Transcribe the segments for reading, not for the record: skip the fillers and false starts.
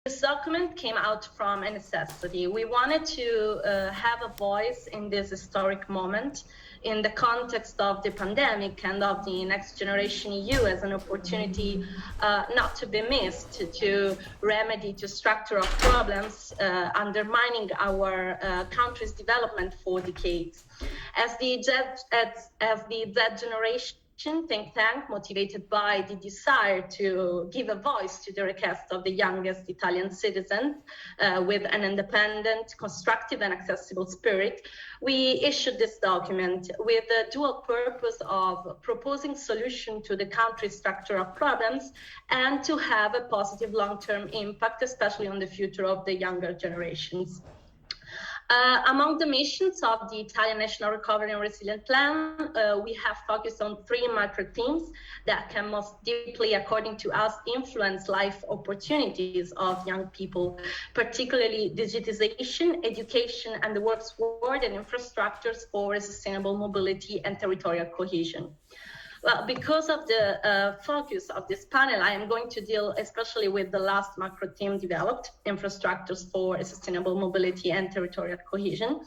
This document came out from a necessity. We wanted to have a voice in this historic moment in the context of the pandemic and of the Next Generation EU as an opportunity not to be missed to remedy to structural problems undermining our country's development for decades. As the Z generation think tank, motivated by the desire to give a voice to the request of the youngest Italian citizens with an independent, constructive and accessible spirit, we issued this document with the dual purpose of proposing solution to the country's structural problems and to have a positive long-term impact, especially on the future of the younger generations. Among the missions of the Italian National Recovery and Resilience Plan, we have focused on three macro themes that can most deeply, according to us, influence life opportunities of young people, particularly digitization, education, and the works toward and infrastructures for sustainable mobility and territorial cohesion. Well, because of the focus of this panel, I am going to deal especially with the last macro theme developed, infrastructures for sustainable mobility and territorial cohesion.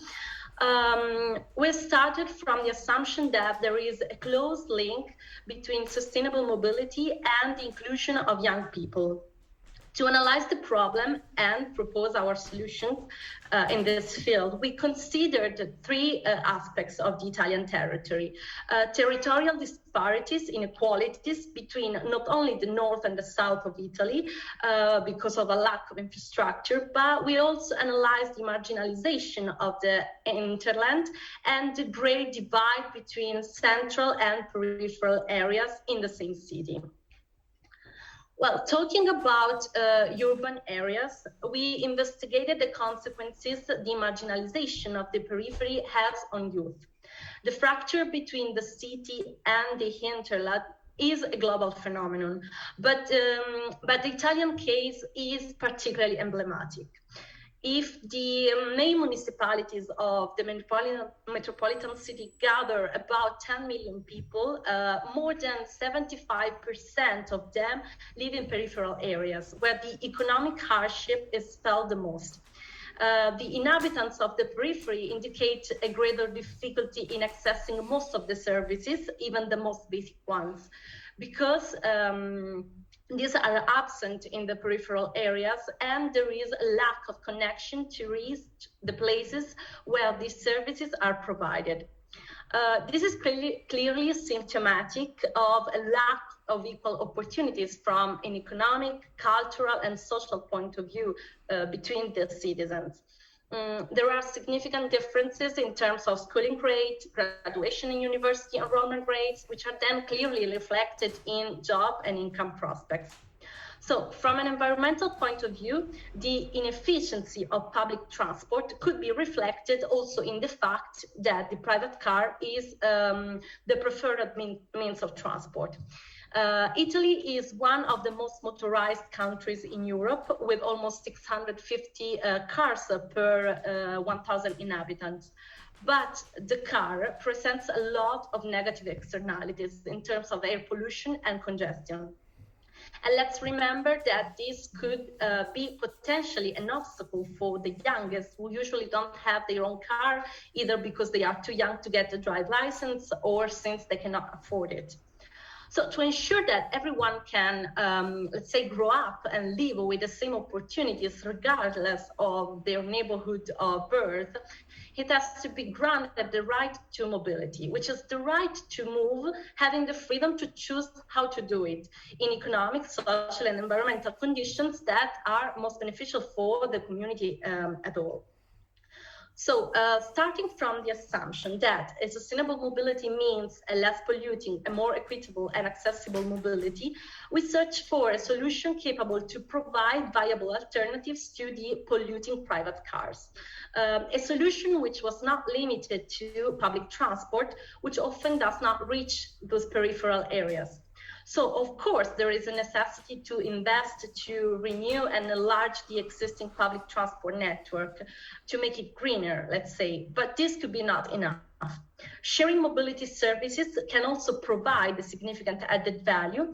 We started from the assumption that there is a close link between sustainable mobility and the inclusion of young people. To analyze the problem and propose our solutions in this field, we considered three aspects of the Italian territory. Territorial disparities, inequalities between not only the north and the south of Italy because of a lack of infrastructure, but we also analyzed the marginalization of the hinterland and the great divide between central and peripheral areas in the same city. Well, talking about urban areas, we investigated the consequences the marginalization of the periphery has on youth. The fracture between the city and the hinterland is a global phenomenon, but the Italian case is particularly emblematic. If the main municipalities of the metropolitan city gather about 10 million people, more than 75% of them live in peripheral areas where the economic hardship is felt the most. The inhabitants of the periphery indicate a greater difficulty in accessing most of the services, even the most basic ones, because these are absent in the peripheral areas, and there is a lack of connection to reach the places where these services are provided. This is clearly symptomatic of a lack of equal opportunities from an economic, cultural, and social point of view between the citizens. There are significant differences in terms of schooling rate, graduation in university enrollment rates, which are then clearly reflected in job and income prospects. So from an environmental point of view, the inefficiency of public transport could be reflected also in the fact that the private car is the preferred means of transport. Italy is one of the most motorized countries in Europe, with almost 650 cars per 1,000 inhabitants. But the car presents a lot of negative externalities in terms of air pollution and congestion. And let's remember that this could be potentially an obstacle for the youngest, who usually don't have their own car, either because they are too young to get a drive license or since they cannot afford it. So to ensure that everyone can, let's say, grow up and live with the same opportunities regardless of their neighborhood of birth, it has to be granted the right to mobility, which is the right to move, having the freedom to choose how to do it in economic, social, and environmental conditions that are most beneficial for the community at all. So starting from the assumption that a sustainable mobility means a less polluting, a more equitable and accessible mobility, we search for a solution capable to provide viable alternatives to the polluting private cars. A solution which was not limited to public transport, which often does not reach those peripheral areas. So, of course, there is a necessity to invest to renew and enlarge the existing public transport network to make it greener, let's say, but this could be not enough. Sharing mobility services can also provide a significant added value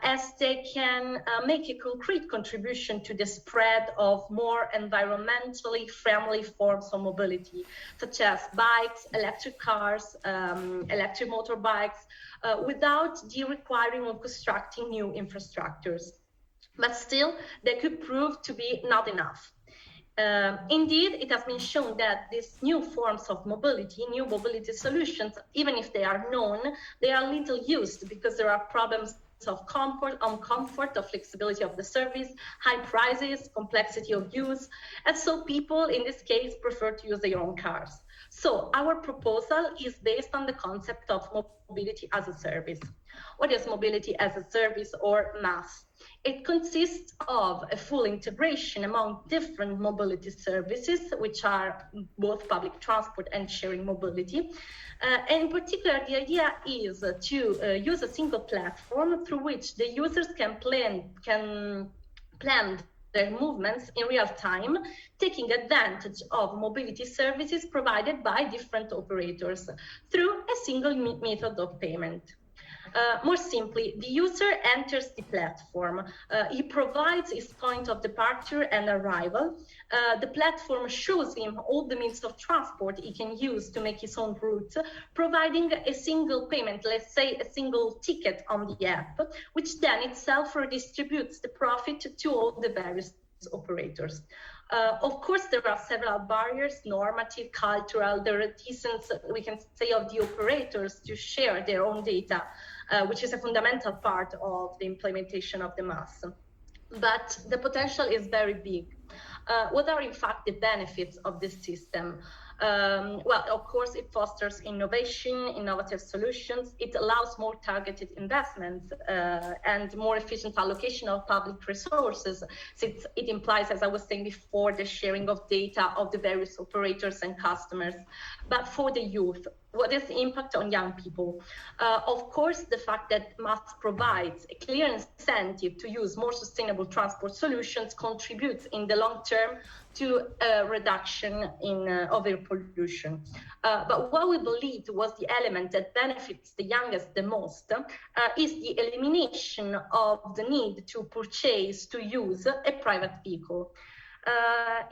as they can make a concrete contribution to the spread of more environmentally friendly forms of mobility, such as bikes, electric cars, electric motorbikes, without requiring or constructing new infrastructures. But still, they could prove to be not enough. Indeed, it has been shown that these new forms of mobility, new mobility solutions, even if they are known, they are little used because there are problems of comfort, of flexibility of the service, high prices, complexity of use, and so people in this case prefer to use their own cars. So our proposal is based on the concept of mobility as a service. What is mobility as a service, or MaaS? It consists of a full integration among different mobility services, which are both public transport and sharing mobility. And in particular, the idea is to use a single platform through which the users can plan their movements in real time, taking advantage of mobility services provided by different operators through a single method of payment. More simply, the user enters the platform. He provides his point of departure and arrival. The platform shows him all the means of transport he can use to make his own route, providing a single payment, let's say a single ticket on the app, which then itself redistributes the profit to all the various operators. Of course, there are several barriers, normative, cultural, the reticence, we can say, of the operators to share their own data, which is a fundamental part of the implementation of the MaaS. But the potential is very big. What are in fact the benefits of this system? Well, of course, it fosters innovation, innovative solutions. It allows more targeted investments and more efficient allocation of public resources, since it implies, as I was saying before, the sharing of data of the various operators and customers. But for the youth, what is the impact on young people? Of course, the fact that MaaS provides a clear incentive to use more sustainable transport solutions contributes in the long term to a reduction of air pollution. But what we believe was the element that benefits the youngest the most is the elimination of the need to purchase, to use a private vehicle.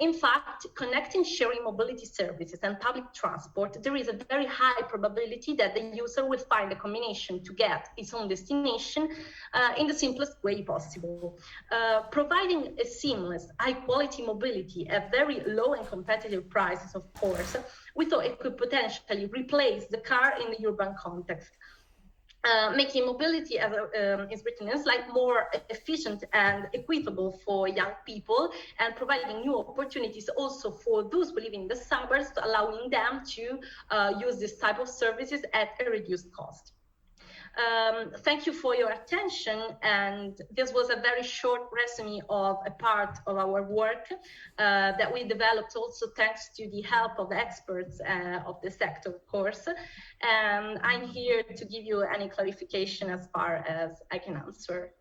In fact, connecting sharing mobility services and public transport, there is a very high probability that the user will find a combination to get its own destination in the simplest way possible. Providing a seamless, high-quality mobility at very low and competitive prices, of course, we thought it could potentially replace the car in the urban context. Making mobility, as is written in the slide, more efficient and equitable for young people, and providing new opportunities also for those who live in the suburbs, allowing them to use this type of services at a reduced cost. Thank you for your attention, and this was a very short resume of a part of our work that we developed also thanks to the help of the experts of the sector, of course. And I'm here to give you any clarification as far as I can answer.